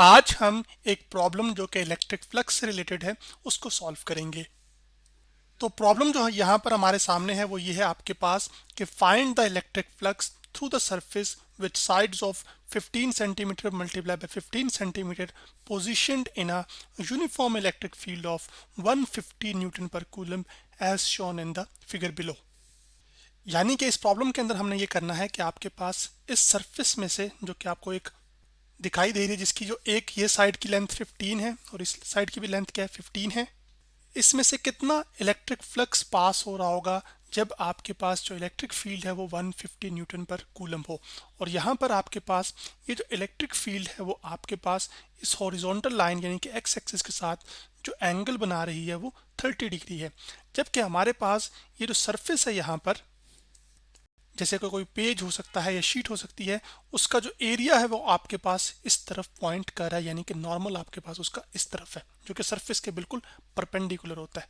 आज हम एक प्रॉब्लम जो कि इलेक्ट्रिक फ्लक्स से रिलेटेड है उसको सॉल्व करेंगे। तो प्रॉब्लम जो है यहाँ पर हमारे सामने है वो ये है आपके पास कि find the electric flux through the surface with sides of 15 centimetre multiply by 15 centimetre positioned in a uniform electric field of 150 newton per coulomb as shown in the figure below. यानी कि इस प्रॉब्लम के अंदर हमने ये करना है कि आपके पास इस सरफेस में से जो कि आपको एक दिखाई दे रही है, जिसकी जो एक ये साइड की लेंथ 15 है और इस साइड की भी लेंथ क्या है 15 है, इसमें से कितना इलेक्ट्रिक फ्लक्स पास हो रहा होगा जब आपके पास जो इलेक्ट्रिक फील्ड है वो 150 न्यूटन पर कूलम हो। और यहाँ पर आपके पास ये जो इलेक्ट्रिक फील्ड है वो आपके पास इस हॉरिजॉन्टल लाइन यानी कि एक्स एक्सिस के साथ जो एंगल बना रही है वो 30 डिग्री है। जबकि हमारे पास ये जो सरफेस है यहाँ पर, जैसे कोई पेज हो सकता है या शीट हो सकती है, उसका जो एरिया है वो आपके पास इस तरफ पॉइंट कर रहा है, यानी कि नॉर्मल आपके पास उसका इस तरफ है जो कि सरफेस के बिल्कुल परपेंडिकुलर होता है।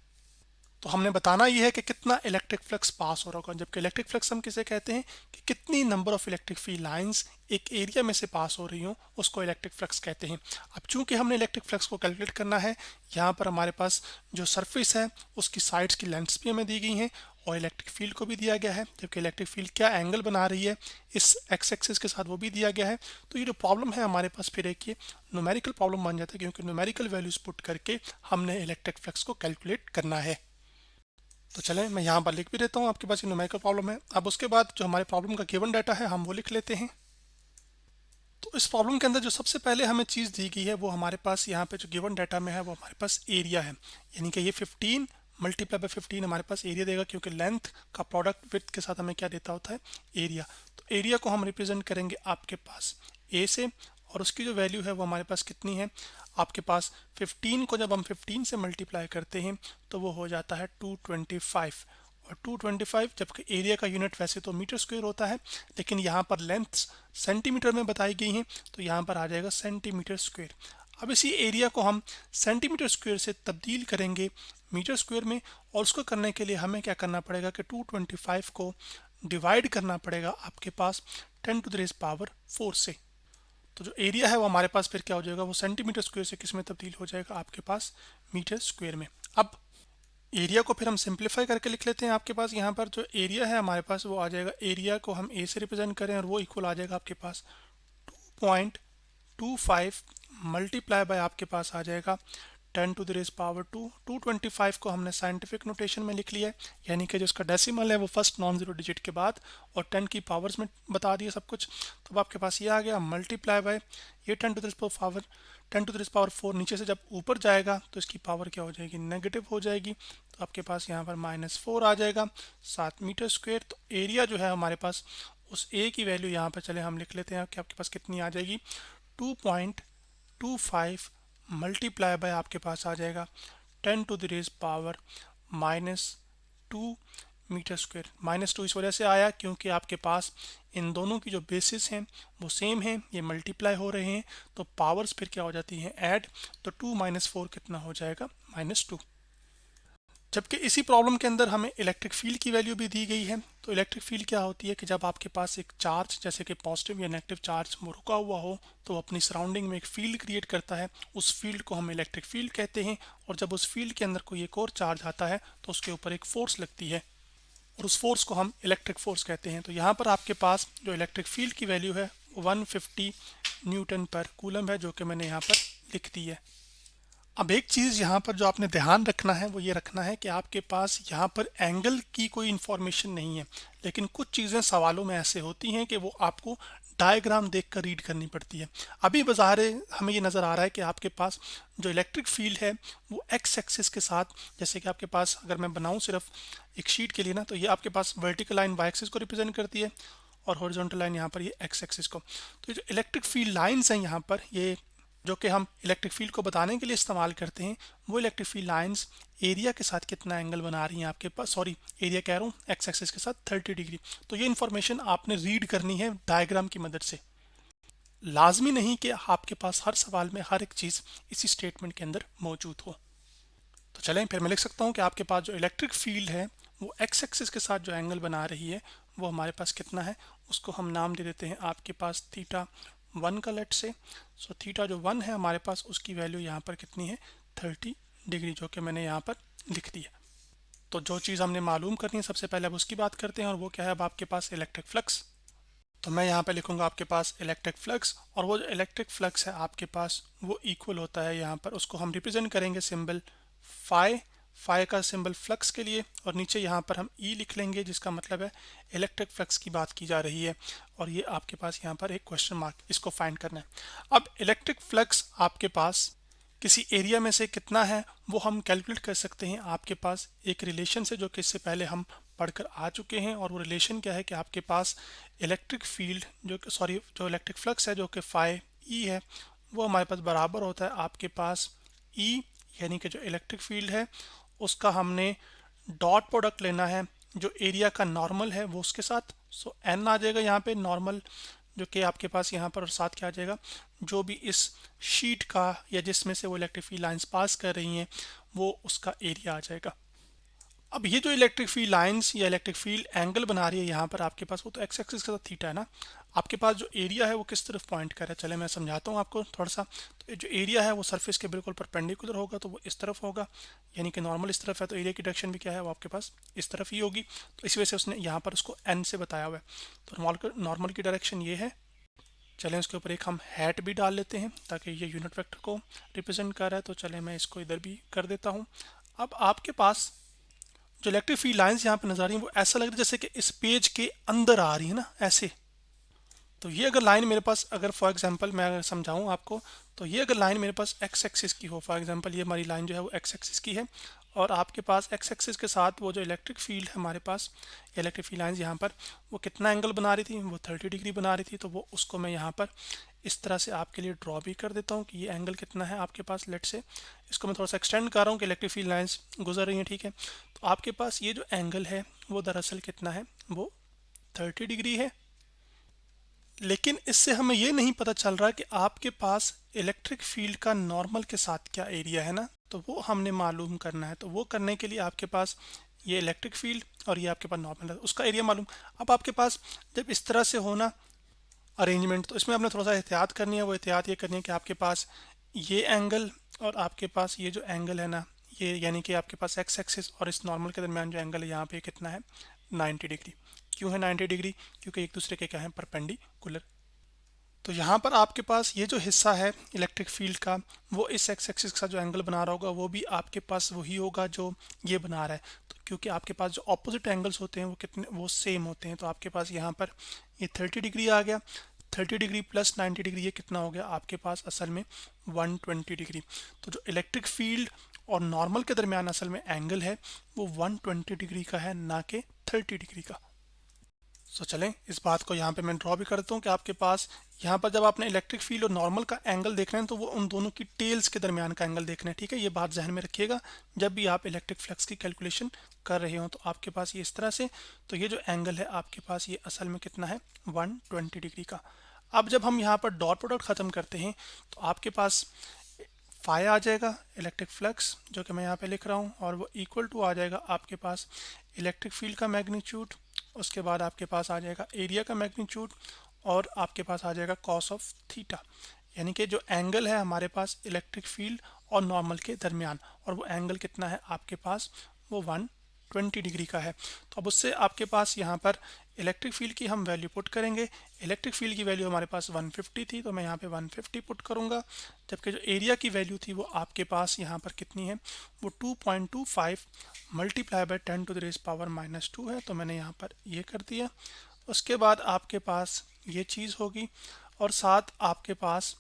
तो हमने बताना ये है कि कितना इलेक्ट्रिक फ्लक्स पास हो रहा होगा। जबकि इलेक्ट्रिक फ्लक्स हम किसे कहते हैं कि कितनी number of electric field lines एक एरिया में से पास हो रही हो उसको इलेक्ट्रिक फ्लक्स कहते हैं। अब चूंकि हमने इलेक्ट्रिक फ्लक्स को कैलकुलेट करना है, यहाँ पर हमारे पास जो सरफेस है उसकी साइड्स की लेंथ्स भी हमें दी गई हैं और इलेक्ट्रिक फील्ड को भी दिया गया है, जबकि इलेक्ट्रिक फील्ड क्या एंगल बना रही है इस एक्स एक्सिस के साथ वो भी दिया गया है। तो ये जो प्रॉब्लम है हमारे पास फिर एक ये न्यूमेरिकल प्रॉब्लम बन जाता है, क्योंकि न्यूमेरिकल वैल्यूज पुट करके हमने इलेक्ट्रिक फ्लक्स को कैलकुलेट करना है। तो चलें मैं यहाँ पर लिख भी देता हूँ, आपके पास ये न्यूमेरिकल प्रॉब्लम है। अब उसके बाद जो हमारे प्रॉब्लम का गिवन डाटा है हम वो लिख लेते हैं। तो इस प्रॉब्लम के अंदर जो सबसे पहले हमें चीज़ दी गई है वो हमारे पास यहाँ पे जो गिवन डाटा में है वो हमारे पास एरिया है, यानी कि ये 15 मल्टीप्लाई बाय 15 हमारे पास एरिया देगा, क्योंकि लेंथ का प्रोडक्ट विड्थ के साथ हमें क्या देता होता है, एरिया। तो एरिया को हम रिप्रेजेंट करेंगे आपके पास ए से, और उसकी जो वैल्यू है वो हमारे पास कितनी है आपके पास 15 को जब हम 15 से मल्टीप्लाई करते हैं तो वो हो जाता है 225। और 225, जबकि एरिया का यूनिट वैसे तो मीटर स्क्वायर होता है, लेकिन यहाँ पर लेंथ सेंटीमीटर में बताई गई है तो यहाँ पर आ जाएगा सेंटीमीटर स्क्वायर। अब इसी एरिया को हम सेंटीमीटर स्क्वायर से तब्दील करेंगे मीटर स्क्वायर में, और उसको करने के लिए हमें क्या करना पड़ेगा कि 225 को डिवाइड करना पड़ेगा आपके पास 10 टू द रेज़ पावर 4 से। तो जो एरिया है वो हमारे पास फिर क्या हो जाएगा, वो सेंटीमीटर स्क्वायर से किस में तब्दील हो जाएगा आपके पास मीटर स्क्वायर में। अब एरिया को फिर हम सिंप्लीफाई करके लिख लेते हैं। आपके पास यहाँ पर जो एरिया है हमारे पास वो आ जाएगा, एरिया को हम ए से रिप्रेजेंट करें और वो इक्वल आ जाएगा आपके पास 2.25 मल्टीप्लाई बाय आपके पास आ जाएगा 10 टू द रेज़ पावर 2। 225 को हमने साइंटिफिक नोटेशन में लिख लिया है, यानी कि जो इसका डेसिमल है वो फर्स्ट नॉन जीरो डिजिट के बाद, और 10 की पावर्स में बता दिया सब कुछ। तो अब आपके पास ये आ गया मल्टीप्लाई बाय ये 10 टू द पावर 4। नीचे से जब ऊपर जाएगा तो इसकी पावर क्या हो जाएगी, नेगेटिव हो जाएगी। तो आपके पास यहाँ पर -4 आ जाएगा 7 मीटर स्क्वायर। तो एरिया जो है हमारे पास उस ए की वैल्यू यहाँ पर चले हम लिख लेते हैं कि आपके पास कितनी आ जाएगी, 2.25 मल्टीप्लाई बाय आपके पास आ जाएगा 10 to the raise power -2 metre square. -2 इस वजह से आया क्योंकि आपके पास इन दोनों की जो बेसिस हैं वो सेम है, ये मल्टीप्लाई हो रहे हैं, तो पावर्स फिर क्या हो जाती हैं, ऐड। तो 2 - 4 कितना हो जाएगा, -2। जबकि इसी प्रॉब्लम के अंदर हमें इलेक्ट्रिक फील्ड की वैल्यू भी दी गई है। तो इलेक्ट्रिक फील्ड क्या होती है कि जब आपके पास एक चार्ज जैसे कि पॉजिटिव या नेगेटिव चार्ज वो रुका हुआ हो तो अपनी सराउंडिंग में एक फील्ड क्रिएट करता है, उस फील्ड को हम इलेक्ट्रिक फील्ड कहते हैं। और जब उस फील्ड के अंदर कोई एक और चार्ज आता है तो उसके ऊपर एक फोर्स लगती है और उस फोर्स को हम इलेक्ट्रिक फोर्स कहते हैं। तो यहाँ पर आपके पास जो इलेक्ट्रिक फील्ड की वैल्यू है 150 न्यूटन पर कूलम है, जो कि मैंने यहाँ पर लिख दी है। अब एक चीज़ यहाँ पर जो आपने ध्यान रखना है वो ये रखना है कि आपके पास यहाँ पर एंगल की कोई इन्फॉर्मेशन नहीं है, लेकिन कुछ चीज़ें सवालों में ऐसे होती हैं कि वो आपको डायग्राम देखकर रीड करनी पड़ती है। अभी बज़ाहिर हमें ये नज़र आ रहा है कि आपके पास जो इलेक्ट्रिक फील्ड है वो एक्स एक्सिस के साथ, जैसे कि आपके पास अगर मैं बनाऊँ सिर्फ एक शीट के लिए ना, तो ये आपके पास वर्टिकल लाइन वाई एक्सिस को रिप्रेजेंट करती है और हॉरिजॉन्टल लाइन यहाँ पर ये एक्स एक्सिस को। तो ये जो इलेक्ट्रिक फील्ड लाइन्स हैं यहाँ पर, ये जो कि हम इलेक्ट्रिक फील्ड को बताने के लिए इस्तेमाल करते हैं, वो इलेक्ट्रिक फील्ड लाइंस एरिया के साथ कितना एंगल बना रही हैं आपके पास, सॉरी एरिया कह रहा हूँ, एक्स एक्सिस के साथ 30 डिग्री। तो ये इन्फॉर्मेशन आपने रीड करनी है डायग्राम की मदद से। लाजमी नहीं कि आपके पास हर सवाल में हर एक चीज़ इसी स्टेटमेंट के अंदर मौजूद हो। तो चलें फिर मैं लिख सकता हूँ कि आपके पास जो इलेक्ट्रिक फील्ड है वो एक्स एक्सिस के साथ जो एंगल बना रही है वो हमारे पास कितना है, उसको हम नाम दे देते हैं आपके पास थीटा 1 का लेट से। सो थीटा जो 1 है हमारे पास, उसकी वैल्यू यहाँ पर कितनी है, 30 डिग्री, जो कि मैंने यहाँ पर लिख दिया। तो जो चीज़ हमने मालूम करनी है सबसे पहले अब उसकी बात करते हैं, और वो क्या है, अब आपके पास इलेक्ट्रिक फ्लक्स। तो मैं यहाँ पे लिखूंगा आपके पास इलेक्ट्रिक फ्लक्स, और वो जो इलेक्ट्रिक फ्लक्स है आपके पास वो इक्वल होता है, यहाँ पर उसको हम रिप्रेजेंट करेंगे सिंबल फाई, फाई का सिंबल फ्लक्स के लिए, और नीचे यहाँ पर हम ई लिख लेंगे, जिसका मतलब है इलेक्ट्रिक फ्लक्स की बात की जा रही है, और ये आपके पास यहाँ पर एक क्वेश्चन मार्क, इसको फाइंड करना है। अब इलेक्ट्रिक फ्लक्स आपके पास किसी एरिया में से कितना है वो हम कैलकुलेट कर सकते हैं आपके पास एक रिलेशन से, जो कि इससे पहले हम पढ़कर आ चुके हैं। और वो रिलेशन क्या है कि आपके पास इलेक्ट्रिक फील्ड जो इलेक्ट्रिक फ्लक्स है, जो कि फाई ई है, वो हमारे पास बराबर होता है आपके पास ई, यानी कि जो इलेक्ट्रिक फील्ड है उसका हमने डॉट प्रोडक्ट लेना है जो एरिया का नॉर्मल है वो उसके साथ। सो एन आ जाएगा यहाँ पे नॉर्मल, जो कि आपके पास यहाँ पर, और साथ क्या आ जाएगा, जो भी इस शीट का या जिसमें से वो इलेक्ट्रिक फील्ड लाइंस पास कर रही हैं वो उसका एरिया आ जाएगा। अब ये जो इलेक्ट्रिक फील्ड लाइंस या इलेक्ट्रिक फील्ड एंगल बना रही है यहाँ पर आपके पास, वो तो एक्स एक्सिस का थीटा है ना, आपके पास जो एरिया है वो किस तरफ पॉइंट कर रहा है, चले मैं समझाता हूँ आपको थोड़ा सा। तो जो एरिया है वो सरफेस के बिल्कुल परपेंडिकुलर होगा, तो वो इस तरफ होगा, यानी कि नॉर्मल इस तरफ है, तो एरिया की डायरेक्शन भी क्या है, वो आपके पास इस तरफ ही होगी। तो इस वजह से उसने यहाँ पर उसको एन से बताया हुआ है। तो नॉर्मल की डायरेक्शन ये है। चलें उसके ऊपर एक हम हैट भी डाल लेते हैं ताकि ये यूनिट वेक्टर को रिप्रेजेंट कर रहा है। तो चलें मैं इसको इधर भी कर देता हूँ। अब आपके पास जो इलेक्ट्रिक फील्ड लाइंस यहाँ पे नजर आ रही हैं वो ऐसा लग रहा है जैसे कि इस पेज के अंदर आ रही है ना, ऐसे। तो ये अगर लाइन मेरे पास, अगर फॉर एग्जांपल मैं अगर समझाऊँ आपको, तो ये अगर लाइन मेरे पास एक्स एक्सिस की हो, फॉर एग्जांपल ये हमारी लाइन जो है वो एक्स एक्सिस की है, और आपके पास एक्स एक्सिस के साथ वो जो इलेक्ट्रिक फील्ड है हमारे पास, इलेक्ट्रिक फील्ड लाइंस यहाँ पर वो कितना एंगल बना रही थी, वो 30 डिग्री बना रही थी। तो वो उसको मैं यहाँ पर इस तरह से आपके लिए ड्रॉ भी कर देता हूँ कि ये एंगल कितना है आपके पास। लेट से इसको मैं थोड़ा सा एक्सटेंड कर रहा हूँ कि इलेक्ट्रिक फील्ड लाइंस गुजर रही हैं, ठीक है। तो आपके पास ये जो एंगल है वो दरअसल कितना है, वो 30 डिग्री है। लेकिन इससे हमें ये नहीं पता चल रहा कि आपके पास इलेक्ट्रिक फील्ड का नॉर्मल के साथ क्या एरिया है ना, तो वो हमने मालूम करना है। तो वो करने के लिए आपके पास ये इलेक्ट्रिक फील्ड और ये आपके पास नॉर्मल है, उसका एरिया मालूम। अब आपके पास जब इस तरह से होना अरेंजमेंट, तो इसमें आपने थोड़ा सा एहतियात करनी है। वो एहतियात ये करनी है कि आपके पास ये एंगल और आपके पास ये जो एंगल है ना, ये यानी कि आपके पास एक्स एक्सिस और इस नॉर्मल के दरमियान जो एंगल है यहाँ पे कितना है, 90 डिग्री। क्यों है 90 डिग्री, क्योंकि एक दूसरे के क्या है, परपेंडिकुलर। तो यहाँ पर आपके पास ये जो हिस्सा है इलेक्ट्रिक फील्ड का, वो इस एक्स एक्सिस के साथ जो एंगल बना रहा होगा वो भी आपके पास वही होगा जो ये बना रहा है। तो क्योंकि आपके पास जो ऑपोजिट एंगल्स होते हैं वो कितने, वो सेम होते हैं। तो आपके पास यहाँ पर ये 30 डिग्री आ गया, 30 डिग्री प्लस 90 डिग्री, ये कितना हो गया आपके पास असल में 120 डिग्री। तो जो इलेक्ट्रिक फील्ड और नॉर्मल के दरमियान असल में एंगल है वो 120 डिग्री का है, ना कि 30 डिग्री का। सो चलें इस बात को यहाँ पे मैं ड्रॉ भी करता हूँ कि आपके पास यहाँ पर जब आपने इलेक्ट्रिक फील्ड और नॉर्मल का एंगल देखना है तो वो उन दोनों की टेल्स के दरमियान का एंगल देखना है, ठीक है। ये बात जहन में रखिएगा जब भी आप इलेक्ट्रिक फ्लक्स की कैलकुलेशन कर रहे हो। तो आपके पास ये इस तरह से, तो ये जो एंगल है आपके पास ये असल में कितना है, 120 डिग्री का। अब जब हम यहाँ पर डॉट प्रोडक्ट ख़त्म करते हैं तो आपके पास फाई आ जाएगा इलेक्ट्रिक फ्लक्स, जो कि मैं यहाँ पे लिख रहा हूँ, और वो इक्वल टू आ जाएगा आपके पास इलेक्ट्रिक फील्ड का मैग्नीट्यूड, उसके बाद आपके पास आ जाएगा एरिया का मैग्नीट्यूड, और आपके पास आ जाएगा कॉस ऑफ थीटा। यानी कि जो एंगल है हमारे पास इलेक्ट्रिक फील्ड और नॉर्मल के दरमियान, और वो एंगल कितना है आपके पास, वो 120 डिग्री का है। तो अब उससे आपके पास यहाँ पर इलेक्ट्रिक फील्ड की हम वैल्यू पुट करेंगे। इलेक्ट्रिक फील्ड की वैल्यू हमारे पास 150 थी, तो मैं यहाँ पे 150 पुट करूँगा। जबकि जो एरिया की वैल्यू थी वो आपके पास यहाँ पर कितनी है, वो 2.25 multiply by 10 to the raise power -2 है। तो मैंने यहाँ पर ये कर दिया। उसके बाद आपके पास ये चीज़ होगी, और साथ आपके पास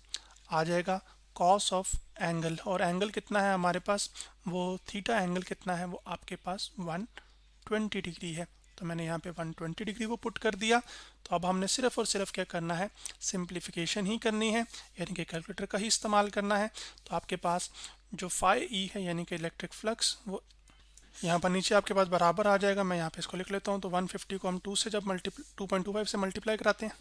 आ जाएगा कॉस ऑफ एंगल, और एंगल कितना है हमारे पास, वो थीटा एंगल कितना है, वो आपके पास 120 डिग्री है। तो मैंने यहाँ पे 120 डिग्री को पुट कर दिया। तो अब हमने सिर्फ और सिर्फ क्या करना है, सिंप्लीफिकेशन ही करनी है, यानी कि कैलकुलेटर का ही इस्तेमाल करना है। तो आपके पास जो फाई ई है यानी कि इलेक्ट्रिक फ्लक्स, वो यहाँ पर नीचे आपके पास बराबर आ जाएगा। मैं यहाँ पे इसको लिख लेता हूँ। तो 150 को हम 2 से जब 2.25 से मल्टीप्लाई कराते हैं,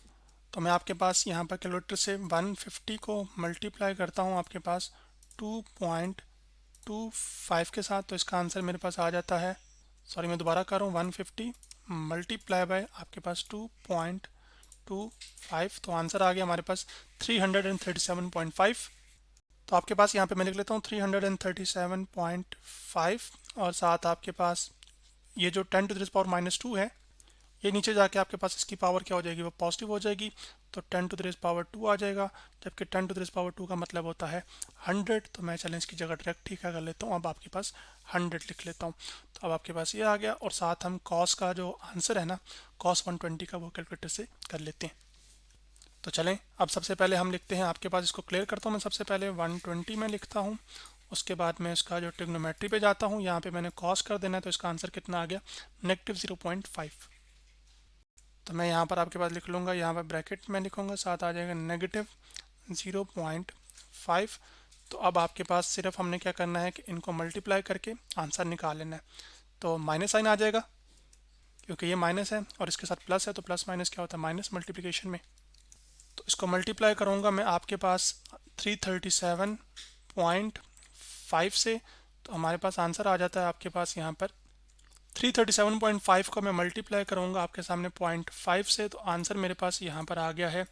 तो मैं आपके पास यहाँ पर कैलकुलेटर से 150 को मल्टीप्लाई करता हूँ आपके पास 2.25 के साथ। तो इसका आंसर मेरे पास आ जाता है, सॉरी मैं दोबारा कर रहा हूँ, 150 मल्टीप्लाई बाय आपके पास 25, तो आंसर आ गया हमारे पास 337.5। तो आपके पास यहाँ पे मैं लिख लेता हूँ 337.5, और साथ आपके पास ये जो 10⁻⁻² है, ये नीचे जाके आपके पास इसकी पावर क्या हो जाएगी, वो पॉजिटिव हो जाएगी, तो 10⁻² आ जाएगा, जबकि 10⁻² का मतलब होता है 100। तो मैं चलें इसकी जगह डायरेक्ट ठीक कर लेता हूँ, अब आपके पास 100 लिख लेता हूँ। तो अब आपके पास ये आ गया, और साथ हम कॉस का जो आंसर है ना, कॉस 120 का, वो कैलकुलेटर से कर लेते हैं। तो चलें अब सबसे पहले हम लिखते हैं, आपके पास इसको क्लियर करता हूँ मैं। सबसे पहले 120 में लिखता हूँ, उसके बाद मैं इसका जो ट्रिग्नोमेट्री पे जाता हूँ, यहाँ पे मैंने कॉस कर देना है, तो इसका आंसर कितना आ गया, -0.5। तो मैं यहाँ पर आपके पास लिख लूँगा, यहाँ पर ब्रैकेट में लिखूँगा, साथ आ जाएगा -0.5। तो अब आपके पास सिर्फ हमने क्या करना है कि इनको मल्टीप्लाई करके आंसर निकाल लेना है। तो माइनस साइन आ जाएगा, क्योंकि ये माइनस है और इसके साथ प्लस है, तो प्लस माइनस क्या होता है, माइनस मल्टीप्लिकेशन में। तो इसको मल्टीप्लाई करूँगा मैं आपके पास 337.5 से, तो हमारे पास आंसर आ जाता है आपके पास यहाँ पर 337.5 को मैं मल्टीप्लाई करूँगा आपके सामने 0.5 से, तो आंसर मेरे पास यहाँ पर आ गया है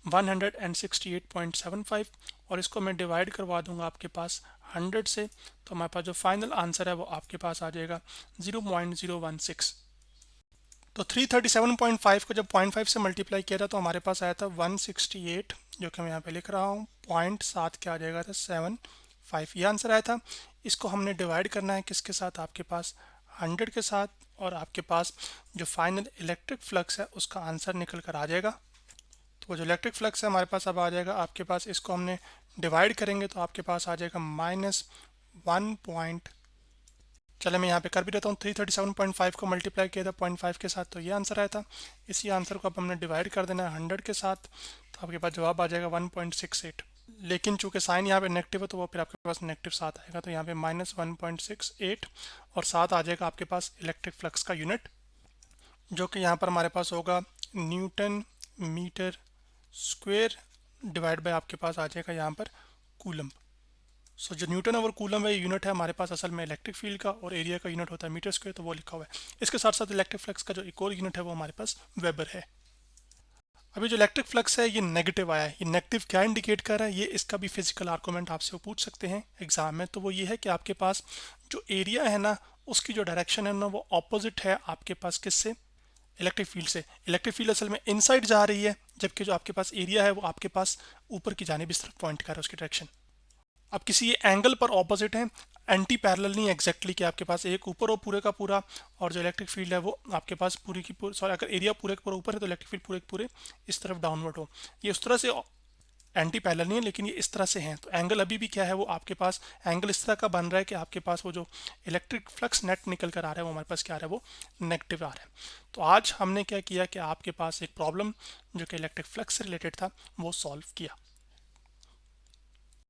168.75, और इसको मैं डिवाइड करवा दूंगा आपके पास 100 से, तो हमारे पास जो फाइनल आंसर है वो आपके पास आ जाएगा 0.016। तो 337.5 को जब 0.5 से मल्टीप्लाई किया था तो हमारे पास आया था 168, जो कि मैं यहाँ पे लिख रहा हूँ, पॉइंट साथ क्या आ जाएगा था 75, ये आंसर आया था। इसको हमने डिवाइड करना है किसके साथ, आपके पास 100 के साथ, और आपके पास जो फाइनल इलेक्ट्रिक फ्लक्स है उसका आंसर निकल कर आ जाएगा। तो वो जो इलेक्ट्रिक फ्लक्स है हमारे पास अब आ जाएगा आपके पास, इसको हमने डिवाइड करेंगे तो आपके पास आ जाएगा -1 चले मैं यहाँ पे कर भी देता हूँ, 337.5 को मल्टीप्लाई किया था 0.5 के साथ, तो ये आंसर आया था। इसी आंसर को अब हमने डिवाइड कर देना है 100 के साथ, तो आपके पास जवाब आ जाएगा 1.68। लेकिन चूंकि साइन यहाँ पे नेगेटिव है तो वो फिर आपके पास नेगेटिव साथ आएगा, तो यहाँ पे -1.68, और साथ आ जाएगा आपके पास इलेक्ट्रिक फ्लक्स का यूनिट, जो कि यहाँ पर हमारे पास होगा newton metre square divide by आपके पास आ जाएगा यहाँ पर कूलम। सो जो न्यूटन और कूलम है, यूनिट है हमारे पास असल में इलेक्ट्रिक फील्ड का, और एरिया का यूनिट होता है मीटर स्क्वायर, तो वो लिखा हुआ है। इसके साथ साथ इलेक्ट्रिक फ्लक्स का जो एक और यूनिट है वो हमारे पास वेबर है। अभी जो इलेक्ट्रिक फ्लक्स है ये नेगेटिव आया है, ये नेगेटिव क्या इंडिकेट कर रहा है, ये इसका भी फिजिकल आर्गूमेंट आपसे वो पूछ सकते हैं एग्जाम में। तो वो ये है कि आपके पास जो एरिया है ना, उसकी जो डायरेक्शन है ना, वो ऑपोजिट है आपके पास किससे, इलेक्ट्रिक फील्ड से। इलेक्ट्रिक फील्ड असल में इनसाइड जा रही है, जबकि जो आपके पास एरिया है वो आपके पास ऊपर की जानिब इस तरफ पॉइंट कर रहा है, उसकी डायरेक्शन। अब किसी एंगल पर ऑपोजिट है, एंटी पैरेलल नहीं एग्जैक्टली कि आपके पास एक ऊपर हो पूरे का पूरा, और जो इलेक्ट्रिक फील्ड है वो आपके पास पूरी की पूरी, सॉरी, अगर एरिया पूरे का पूरा ऊपर है तो इलेक्ट्रिक फील्ड पूरे के पूरे इस तरफ डाउनवर्ड हो। ये उस तरह से एंटी पैरेलल नहीं है, लेकिन ये इस तरह से हैं। तो एंगल अभी भी क्या है, वो आपके पास एंगल इस तरह का बन रहा है कि आपके पास वो जो इलेक्ट्रिक फ्लक्स नेट निकल कर आ रहा है वो हमारे पास क्या आ रहा है, वो नेगेटिव आ रहा है। तो आज हमने क्या किया कि आपके पास एक प्रॉब्लम जो कि इलेक्ट्रिक फ्लक्स से रिलेटेड था वो सॉल्व किया।